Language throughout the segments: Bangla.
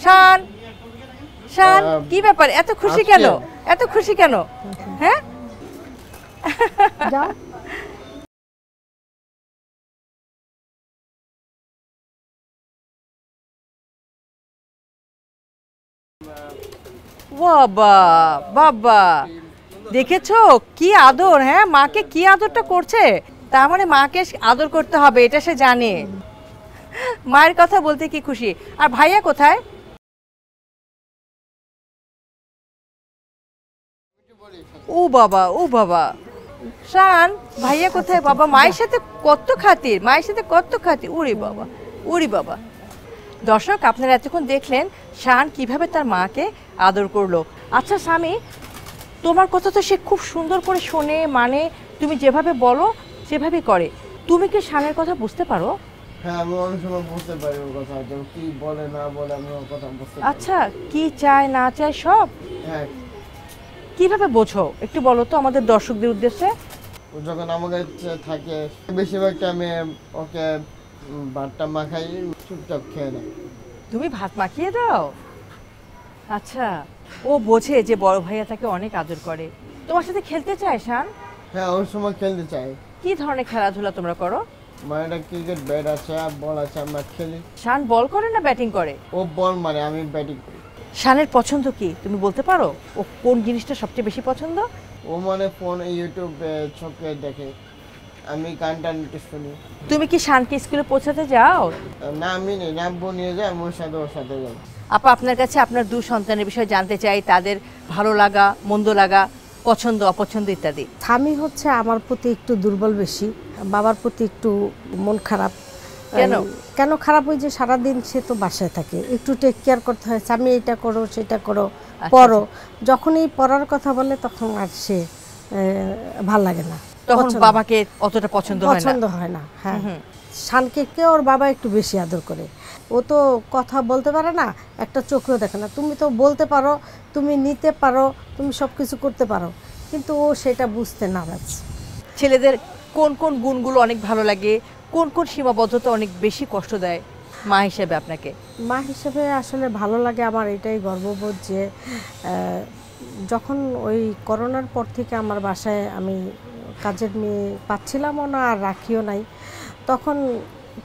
শান শান কি ব্যাপার, এত খুশি কেন, এত খুশি কেন? হ্যাঁ যাও। বাবা বাবা, দেখেছো কি আদর? হ্যাঁ, মাকে কি আদরটা করছে। তার মানে মাকে আদর করতে হবে, এটা সে জানে। মায়ের কথা বলতে কি খুশি। আর ভাইয়া কোথায়? ও বাবা, ও বাবা, শান ভাইয়া কোথায়? বাবা মায়ের সাথে কত খাতির, মায়ের সাথে কত খাতির। উরি বাবা, উরি বাবা। দর্শক, আপনারা এতক্ষণ দেখলেন শান কিভাবে তার মাকে আদর করলো। আচ্ছা স্বামী, তোমার কথা তো সে খুব সুন্দর করে শোনে, মানে তুমি যেভাবে বলো সেভাবেই করে। তুমি কি শানের কথা বুঝতে পারো? হ্যাঁ, আমি অনেক সময় বুঝতে পারি ওর কথা, যে কি বলে না বলে আমি ওর কথা বুঝতে পারি। আচ্ছা, কি চায় না চায় সব হ্যাঁ। কিভাবে বোঝো একটু বলো তো আমাদের দর্শকদের উদ্দেশ্যে। ও যখন আমাকে থাকে বেশিরভাগ টাইমে ওকে ভাতটা মাখাই, চুপচাপ খেয়ে নেয়। তুমি ভাত মাখিয়ে দাও? আচ্ছা, ও বোঝে যে বড় ভাইয়া তাকে অনেক আদর করে। তোমার সাথে খেলতে চায় শান? হ্যাঁ, ওই সময় খেলতে চাই। কি ধরনের খেলাধুলা তোমরা করো? মানে একটা ক্রিকেট ব্যাট আছে আর বল আছে, আমরা খেলি। শান বল করে না ব্যাটিং করে? ও বল মানে, আমি ব্যাটিং করি। শানের পছন্দ কি তুমি বলতে পারো? ও কোন জিনিসটা সবচেয়ে বেশি পছন্দ? ও মানে ফোন, ইউটিউব সবকে দেখে, আমি গান টান শুনি। তুমি কি শানকে স্কুলে পৌঁছাতে যাও? না, আমি নেই, আব্বু নিয়ে যায়, আমি ওর সাথে যাই। আপা, আপনার কাছে আপনার দু সন্তানের বিষয়ে জানতে চাই, তাদের ভালো লাগা মন্দ লাগা, পছন্দ অপছন্দ ইত্যাদি। স্বামী হচ্ছে আমার প্রতি একটু দুর্বল বেশি, বাবার প্রতি একটু মন খারাপ। কেন? কেন খারাপ? ওই যে সারাদিন সে তো বাসায় থাকে, একটু টেক কেয়ার করতে হয়, স্বামী এটা করো সেটা করো পড়ো। যখনই পড়ার কথা বলে তখন আর সে ভাল লাগে না, তখন বাবাকে অতটা পছন্দ হয় না। হ্যাঁ, শানকে ওর বাবা একটু বেশি আদর করে। ও তো কথা বলতে পারে না, একটা চোখেও দেখে না। তুমি তো বলতে পারো, তুমি নিতে পারো, তুমি সব কিছু করতে পারো, কিন্তু ও সেটা বুঝতে নারাজ। ছেলেদের কোন কোন গুণগুলো অনেক ভালো লাগে, কোন কোন সীমাবদ্ধতা অনেক বেশি কষ্ট দেয় মা হিসেবে আপনাকে? মা হিসেবে আসলে ভালো লাগে আমার এটাই গর্ববোধ যে যখন ওই করোনার পর থেকে আমার বাসায় আমি কাজের মেয়ে পাচ্ছিলামও না আর রাখিও নাই, তখন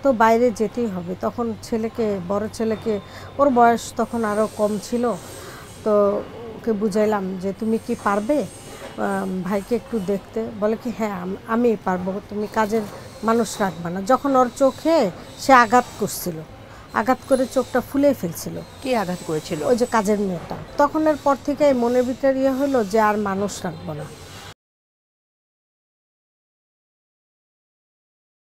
তো বাইরে যেতেই হবে। তখন বড় ছেলেকে, ওর বয়স তখন আরও কম ছিল, তো ওকে বুঝাইলাম যে তুমি কি পারবে ভাইকে একটু দেখতে? বলে কি হ্যাঁ আমি পারবো, তুমি কাজের মানুষ রাখবে না। যখন ওর চোখে সে আঘাত করছিল, আঘাত করে চোখটা ফুলে ফেলছিল। কি আঘাত করেছিল? ওই যে কাজের মেয়েটা। তখনের পর থেকে মনের ভিতরে হলো যে আর মানুষ রাখবো না।